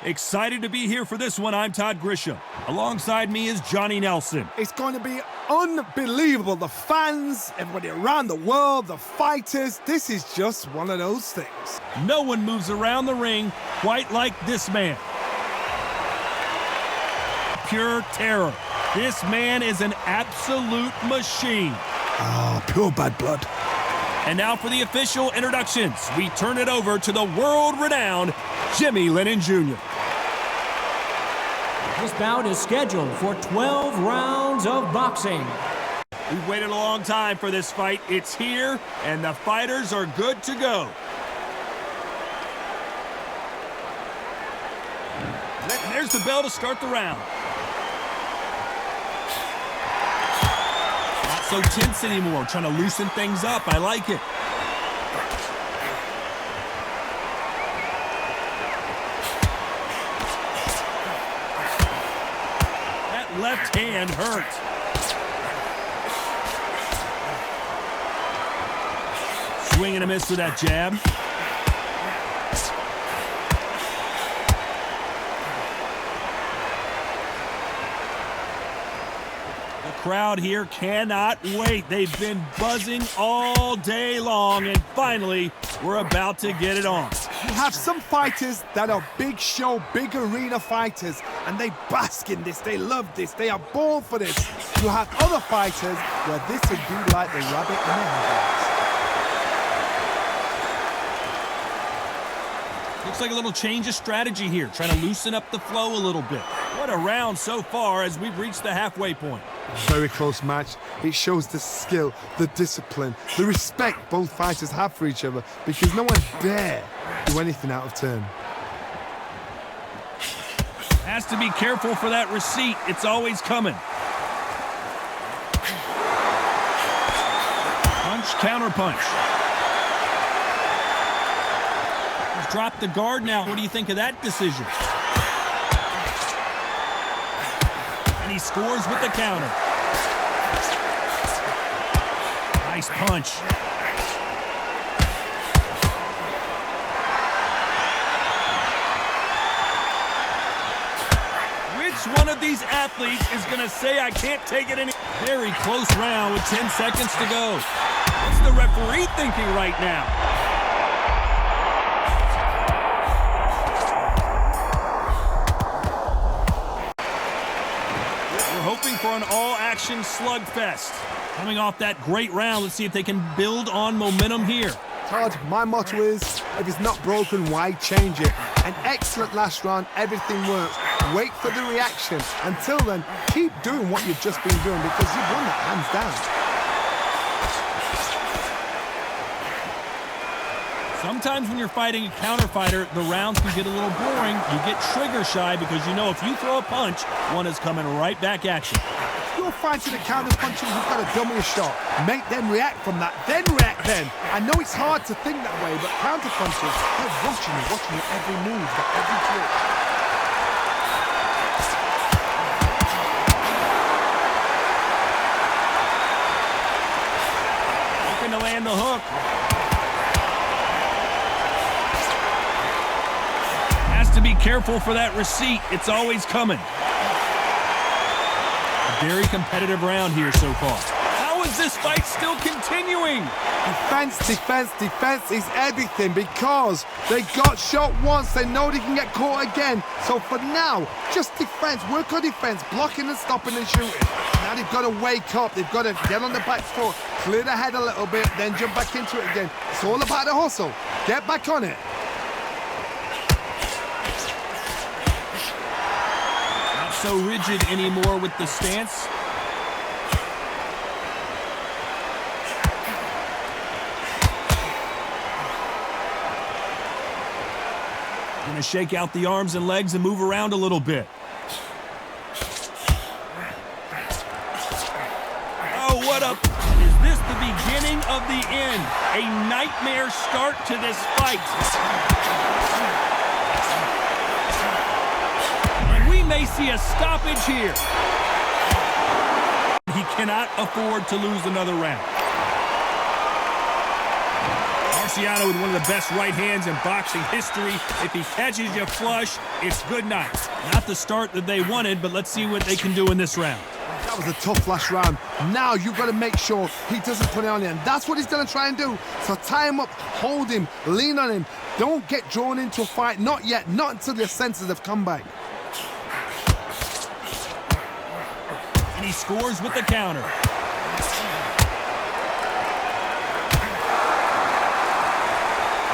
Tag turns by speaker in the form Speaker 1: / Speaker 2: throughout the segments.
Speaker 1: Excited to be here for this one. I'm Todd Grisham. Alongside me is Johnny Nelson.
Speaker 2: It's going to be unbelievable. The fans, everybody around the world, the fighters. This is just one of those things.
Speaker 1: No one moves around the ring quite like this man. Pure terror. This man is an absolute machine.
Speaker 2: Oh, pure bad blood.
Speaker 1: And now for the official introductions. We turn it over to the world-renowned Jimmy Lennon Jr.
Speaker 3: This bout is scheduled for 12 rounds of boxing.
Speaker 1: We've waited a long time for this fight. It's here, and the fighters are good to go. And there's the bell to start the round. Not so tense anymore, trying to loosen things up. I like it. Left hand hurt. Swing and a miss with that jab. The crowd here cannot wait. They've been buzzing all day long, and finally, we're about to get it on.
Speaker 2: You have some fighters that are big show, big arena fighters, and they bask in this, they love this, they are born for this. You have other fighters where this would be like the rabbit in the headlights.
Speaker 1: Looks like a little change of strategy here, trying to loosen up the flow a little bit. What a round so far as we've reached the halfway point.
Speaker 2: Very close match. It shows the skill, the discipline, the respect both fighters have for each other, because no one dare do anything out of turn.
Speaker 1: Has to be careful for that receipt. It's always coming. Punch, counter punch. He's dropped the guard now. What do you think of that decision? And he scores with the counter. Nice punch. One of these athletes is going to say, I can't take it any. Very close round with 10 seconds to go. What's the referee thinking right now? We're hoping for an all-action slugfest. Coming off that great round, let's see if they can build on momentum here.
Speaker 2: Todd, my motto is, if it's not broken, why change it? An excellent last round, everything works. Wait for the reaction. Until then, keep doing what you've just been doing, because you've won that hands down.
Speaker 1: Sometimes when you're fighting a counter fighter, the rounds can get a little boring. You get trigger shy because you know if you throw a punch, one is coming right back at you.
Speaker 2: You're fighting a counter puncher who's got a dummy shot. Make them react from that, then react then. I know it's hard to think that way, but counter punchers, they're watching you every move, every trick.
Speaker 1: Looking to land the hook. Has to be careful for that receipt. It's always coming. Very competitive round here so far. How is this fight still continuing?
Speaker 2: Defense, defense, defense is everything, because they got shot once, they know they can get caught again. So for now, just defense, work on defense, blocking and stopping and shooting. Now they've got to wake up, they've got to get on the back foot, clear the head a little bit, then jump back into it again. It's all about the hustle. Get back on it.
Speaker 1: So rigid anymore with the stance. Gonna shake out the arms and legs and move around a little bit. Oh, what up? Is this the beginning of the end? A nightmare start to this fight. May see a stoppage here. He cannot afford to lose another round. Marciano with one of the best right hands in boxing history. If he catches you flush, it's good night. Not the start that they wanted, but let's see what they can do in this round.
Speaker 2: That was a tough last round. Now you've got to make sure he doesn't put it on you, and that's what he's going to try and do. So tie him up, hold him, lean on him. Don't get drawn into a fight. Not yet. Not until your senses have come back.
Speaker 1: And he scores with the counter.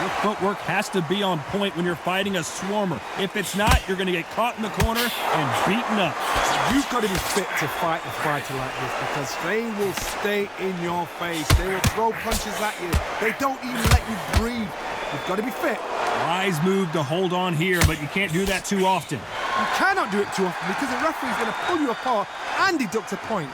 Speaker 1: Your footwork has to be on point when you're fighting a swarmer. If it's not, you're going to get caught in the corner and beaten up.
Speaker 2: You've got to be fit to fight a fighter like this because they will stay in your face. They will throw punches at you. They don't even let you breathe. You've got to be fit.
Speaker 1: Wise move to hold on here, but you can't do that too often.
Speaker 2: You cannot do it too often because the referee's going to pull you apart and deduct a point.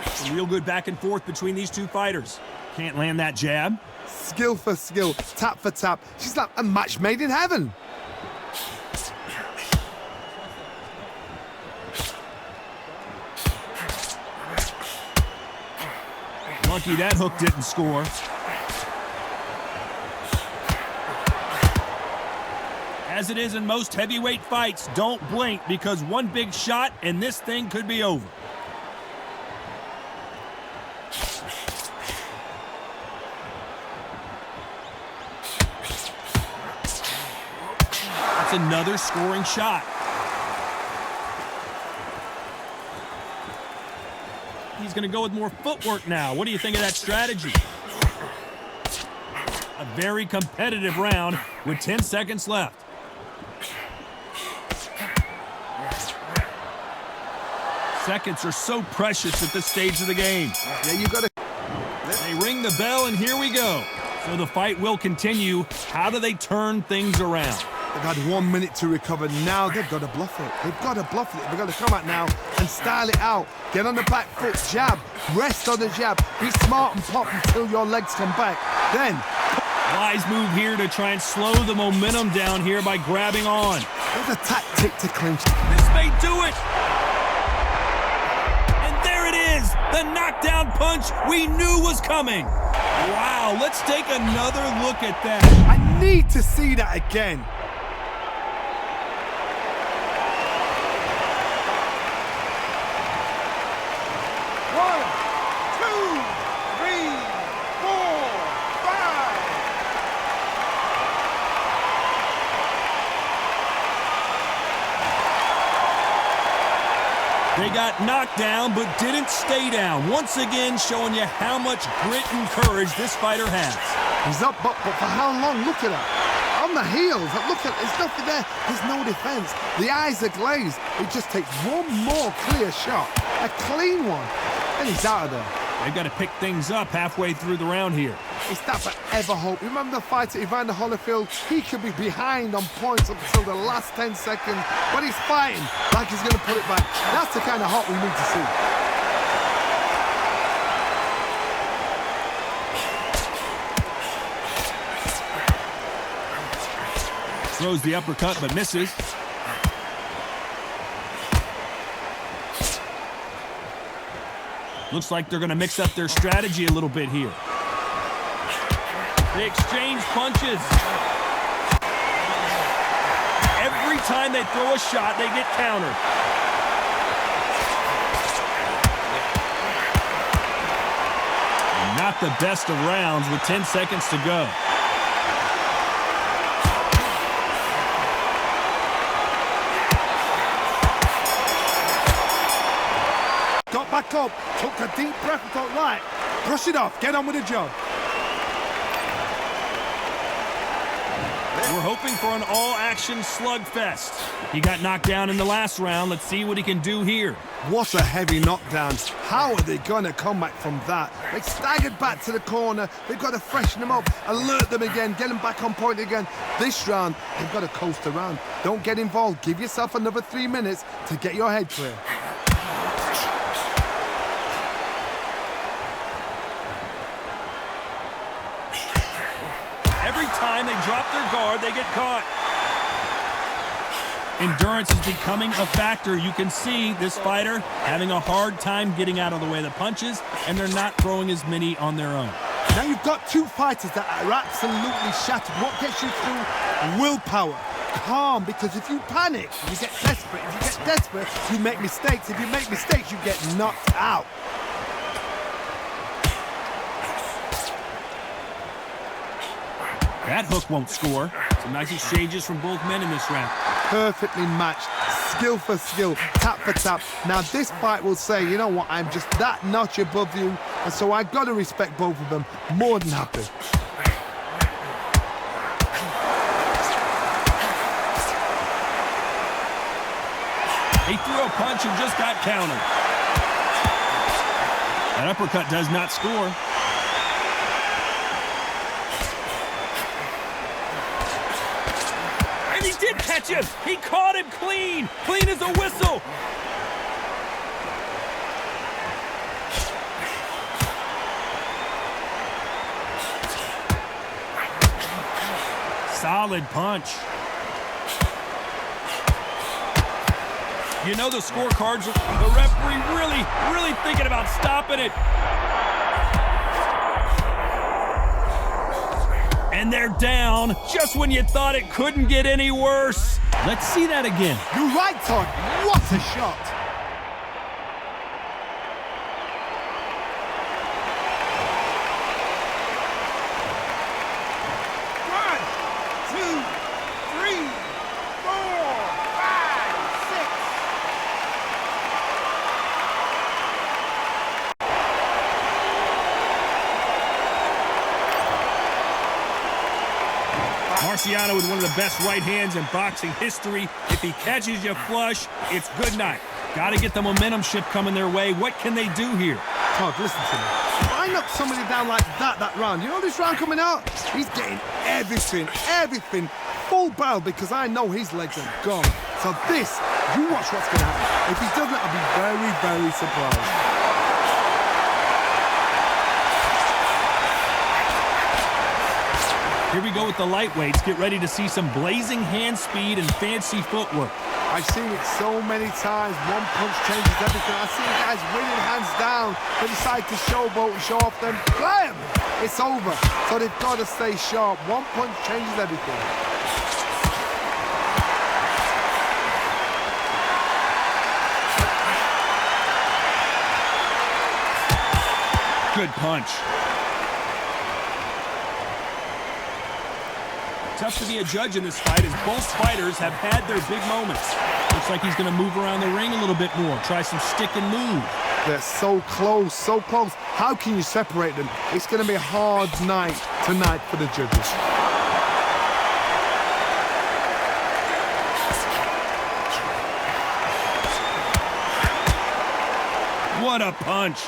Speaker 1: Some real good back and forth between these two fighters. Can't land that jab.
Speaker 2: Skill for skill, tap for tap. She's like a match made in heaven.
Speaker 1: Lucky that hook didn't score. As it is in most heavyweight fights, don't blink because one big shot and this thing could be over. That's another scoring shot. He's going to go with more footwork now. What do you think of that strategy? A very competitive round with 10 seconds left. Seconds are so precious at this stage of the game.
Speaker 2: Yeah, you got to.
Speaker 1: They ring the bell, and here we go. So the fight will continue. How do they turn things around?
Speaker 2: They've had 1 minute to recover. Now they've got to bluff it. They've got to bluff it. They've got to come out now and style it out. Get on the back foot, jab, rest on the jab. Be smart and pop until your legs come back. Then,
Speaker 1: wise move here to try and slow the momentum down here by grabbing on.
Speaker 2: there's a tactic to clinch.
Speaker 1: This may do it. And there it is. The knockdown punch we knew was coming. Wow, let's take another look at that.
Speaker 2: I need to see that again.
Speaker 1: They got knocked down, but didn't stay down. Once again, showing you how much grit and courage this fighter has.
Speaker 2: He's up, but for how long? Look at him. On the heels. Look at, there's nothing there. There's no defense. The eyes are glazed. It just takes one more clear shot. A clean one. And he's out of there.
Speaker 1: They've got to pick things up halfway through the round here.
Speaker 2: It's that forever hope. Remember the fight at Evander Holyfield? He could be behind on points up until the last 10 seconds, but he's fighting like he's going to put it back. That's the kind of hope we need to see.
Speaker 1: Throws the uppercut, but misses. Looks like they're going to mix up their strategy a little bit here. They exchange punches. Every time they throw a shot, they get countered. Not the best of rounds with 10 seconds to go.
Speaker 2: Got back up, took a deep breath and thought, right, brush it off, get on with the job.
Speaker 1: We're hoping for an all-action slugfest. He got knocked down in the last round. Let's see what he can do here.
Speaker 2: What a heavy knockdown. How are they going to come back from that? They staggered back to the corner. They've got to freshen them up, alert them again, get them back on point again. This round, they've got to coast around. Don't get involved. Give yourself another 3 minutes to get your head clear.
Speaker 1: Every time they drop their guard, they get caught. Endurance is becoming a factor. You can see this fighter having a hard time getting out of the way of the punches, and they're not throwing as many on their own.
Speaker 2: Now you've got two fighters that are absolutely shattered. What gets you through? Willpower. Calm, because if you panic, you get desperate. If you get desperate, you make mistakes. If you make mistakes, you get knocked out.
Speaker 1: That hook won't score. Some nice exchanges from both men in this round.
Speaker 2: Perfectly matched, skill for skill, tap for tap. Now this fight will say, you know what, I'm just that notch above you, and so I've got to respect both of them. More than happy.
Speaker 1: He threw a punch and just got countered. That uppercut does not score. And he did catch him. He caught him clean. Clean as a whistle. Solid punch. You know the scorecards, the referee really thinking about stopping it. And they're down just when you thought it couldn't get any worse. Let's see that again.
Speaker 2: You're right, Todd. What a shot.
Speaker 1: Marciano with one of the best right hands in boxing history. If he catches you flush, it's good night. Got to get the momentum shift coming their way. What can they do here?
Speaker 2: Todd, listen to me. If I knock somebody down like that round, you know this round coming out? He's getting everything, full barrel, because I know his legs are gone. So this, you watch what's going to happen. If he doesn't, I'll be very surprised.
Speaker 1: Here we go with the lightweights. Get ready to see some blazing hand speed and fancy footwork.
Speaker 2: I've seen it so many times. One punch changes everything. I've seen guys winning hands down. They decide to showboat and show off them. Blam! It's over. So they've got to stay sharp. One punch changes everything.
Speaker 1: Good punch. Tough to be a judge in this fight as both fighters have had their big moments. Looks like he's going to move around the ring a little bit more. Try some stick and move.
Speaker 2: They're so close, so close. How can you separate them? It's going to be a hard night tonight for the judges.
Speaker 1: What a punch.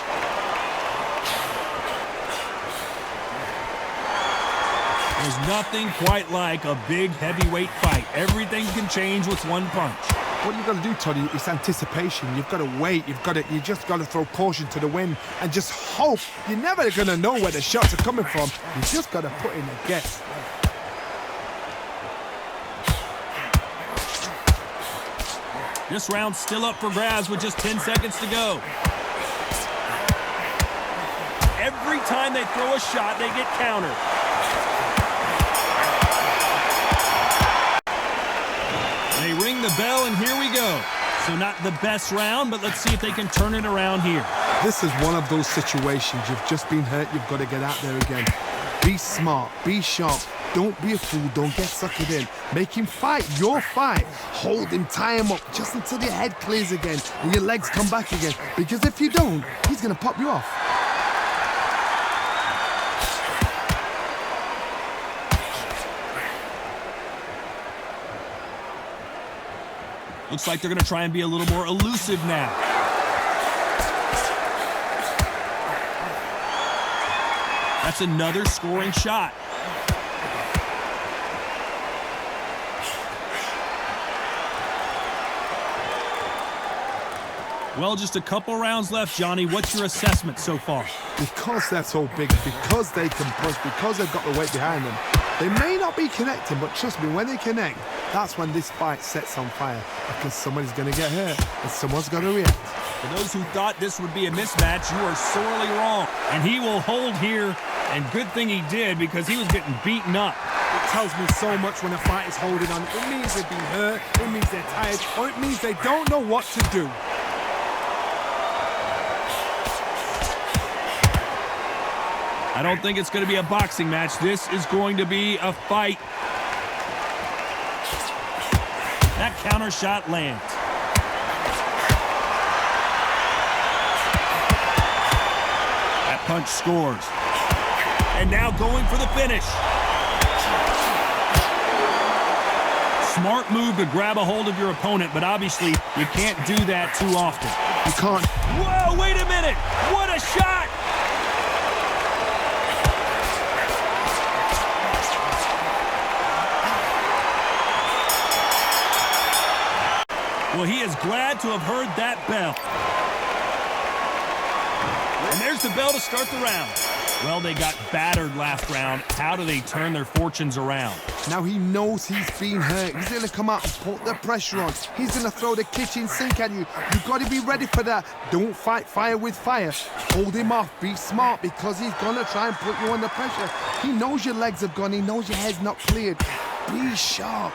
Speaker 1: There's nothing quite like a big heavyweight fight. Everything can change with one punch.
Speaker 2: What you've got to do, Toddy, is anticipation. You've got to wait. You just got to throw caution to the wind and just hope. You're never going to know where the shots are coming from. You just got to put in a guess.
Speaker 1: This round's still up for grabs with just 10 seconds to go. Every time they throw a shot, they get countered. They ring the bell, and here we go. So not the best round, but let's see if they can turn it around here.
Speaker 2: This is one of those situations. You've just been hurt. You've got to get out there again. Be smart. Be sharp. Don't be a fool. Don't get suckered in. Make him fight your fight. Hold him, tie him up, just until your head clears again and your legs come back again. Because if you don't, he's going to pop you off.
Speaker 1: Looks like they're going to try and be a little more elusive now. That's another scoring shot. Well, just a couple rounds left, Johnny. What's your assessment so far?
Speaker 2: Because they're so big, because they can push, because they've got the weight behind them, they may not be connecting, but trust me, when they connect, that's when this fight sets on fire, because somebody's going to get hurt and someone's going to react.
Speaker 1: For those who thought this would be a mismatch, you are sorely wrong. And he will hold here, and good thing he did, because he was getting beaten up.
Speaker 2: It tells me so much when a fight is holding on. It means they've been hurt, it means they're tired, or it means they don't know what to do.
Speaker 1: I don't think it's going to be a boxing match. This is going to be a fight. That counter shot lands. That punch scores. And now going for the finish. Smart move to grab a hold of your opponent, but obviously you can't do that too often.
Speaker 2: You can't.
Speaker 1: Whoa, wait a minute. What a shot. Well, he is glad to have heard that bell. And there's the bell to start the round. Well, they got battered last round. How do they turn their fortunes around?
Speaker 2: Now he knows he's been hurt. He's going to come out and put the pressure on. He's going to throw the kitchen sink at you. You've got to be ready for that. Don't fight fire with fire. Hold him off. Be smart, because he's going to try and put you under pressure. He knows your legs have gone. He knows your head's not cleared. Be sharp.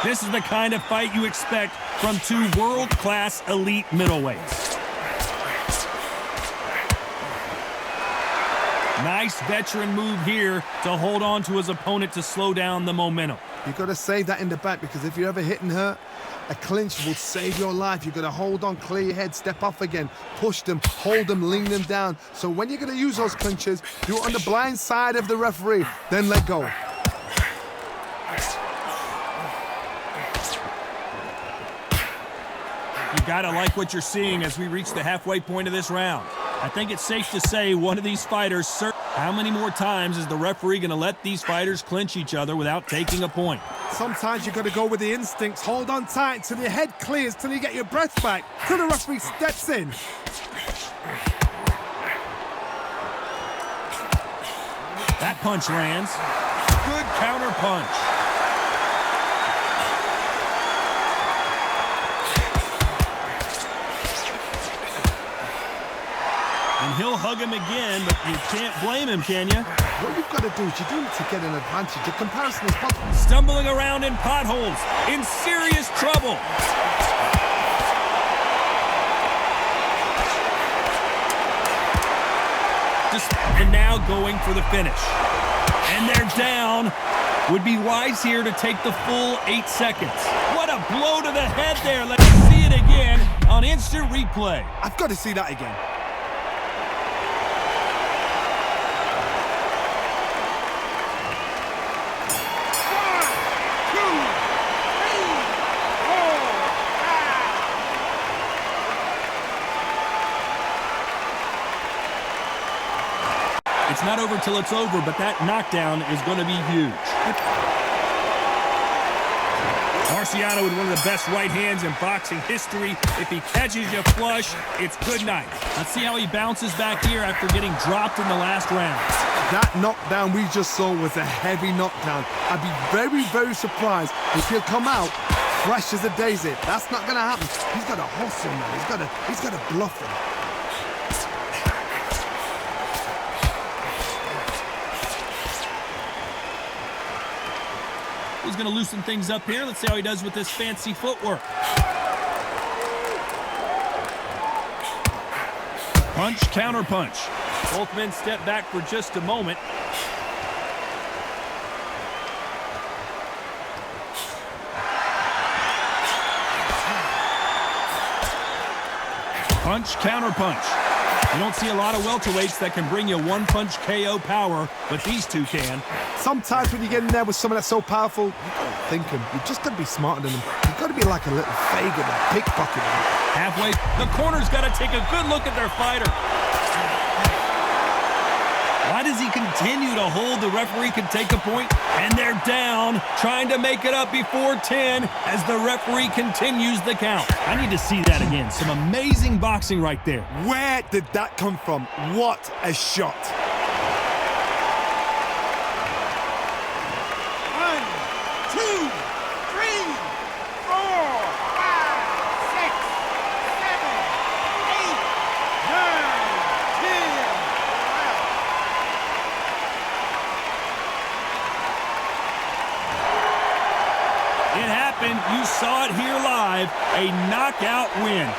Speaker 1: This is the kind of fight you expect from two world-class elite middleweights. Nice veteran move here to hold on to his opponent to slow down the momentum.
Speaker 2: You've got to save that in the back, because if you're ever hitting hurt, a clinch will save your life. You've got to hold on, clear your head, step off again, push them, hold them, lean them down. So when you're going to use those clinches, do it on the blind side of the referee, then let go.
Speaker 1: You gotta like what you're seeing as we reach the halfway point of this round. I think it's safe to say one of these fighters. How many more times is the referee gonna let these fighters clinch each other without taking a point?
Speaker 2: Sometimes you got to go with the instincts. Hold on tight till your head clears, till you get your breath back, till the referee steps in.
Speaker 1: That punch lands. Good counter punch. And he'll hug him again, but you can't blame him, can you?
Speaker 2: What you've got to do is you do it to get an advantage. Your comparison is possible.
Speaker 1: Stumbling around in potholes, in serious trouble. And now going for the finish. And they're down. Would be wise here to take the full 8 seconds. What a blow to the head there. Let's see it again on instant replay.
Speaker 2: I've got to see that again.
Speaker 1: It's not over till it's over, but that knockdown is going to be huge. Marciano with one of the best right hands in boxing history. If he catches you flush, it's good night. Let's see how he bounces back here after getting dropped in the last round.
Speaker 2: That knockdown we just saw was a heavy knockdown. I'd be very, very surprised if he'll come out fresh as a daisy. That's not going to happen. He's got to hustle now. He's got to bluff him.
Speaker 1: He's going to loosen things up here. Let's see how he does with this fancy footwork. Punch, counter punch. Both men step back for just a moment. Punch, counter punch. You don't see a lot of welterweights that can bring you one-punch KO power, but these two can.
Speaker 2: Sometimes when you get in there with someone that's so powerful, you've got to think him. You've just got to be smarter than him. You've got to be like a little Fagin, a pickpocket.
Speaker 1: Halfway, the corner's got to take a good look at their fighter. Why does he continue to hold? The referee can take a point, and they're down, trying to make it up before 10 as the referee continues the count. I need to see that again. Some amazing boxing right there.
Speaker 2: Where did that come from? What a shot.
Speaker 4: 1, 2, 3, 4, 5, 6, 7, 8, 9, 10, 12.
Speaker 1: It happened. You saw it here live. A knockout win.